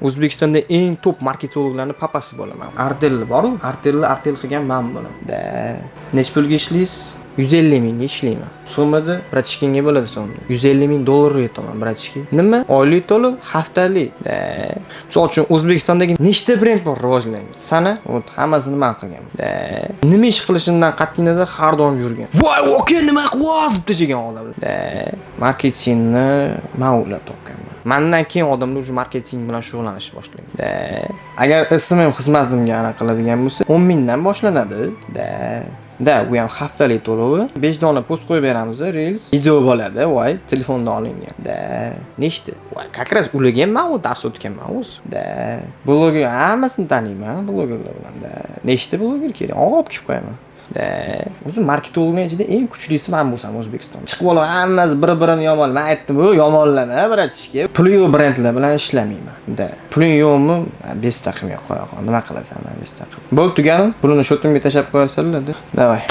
O'zbekistonda eng top marketologlarning papasi bo'laman. Artel bor-ku, Artel qilgan men bo'laman. Nech pulga ishlaysiz? 150 mingga ishlayman. So'mada brachkinga bo'ladi so'mda. 150 ming dollar yetaman brachki. Nima? Oylik to'lov, haftalik. Misol uchun O'zbekistondagi nechta brend bor rivojlangan? Sana, hammasini men qilganman. Nima ish qilishimdan qat'iy nazar har doim yurgan. Voy, oka, nima qilyapsiz deb degan odamlar. Marketingni men o'ylab topganman. Mendan keyin odamlar o'sha marketing bilan shug'ullanishni boshlagan. Agar ismim xizmatimga aniq qiladigan bo'lsa, 10 mingdan boshlanadi. Bu ham haftalik to'lovi. 5 dona post qo'yib beramiz, reels. Video bo'ladi, voy, telefondan olingan. Nechta? Voy, как раз ularga men dars o'tganman o'zi. Bloger hammasini taniyman, blogerlar bilan. Nechta bloger kerak? Olib kelib qo'yaman. O'zi marketologning ichida eng kuchlisi men bo'lsam O'zbekistonda. Chiqib olib hammasi bir-birini yomon. Men aytdim, "Bu yomonlana, bratishga. Puli yo'q brendlar bilan ishlamayman." Puling yo'qmi? 5 taqimga qo'ya qol. Nima qilasan, 5 taqim. Bo'lib tugadim. Pulini shotimga tashab qo'yarsanlar. Davay.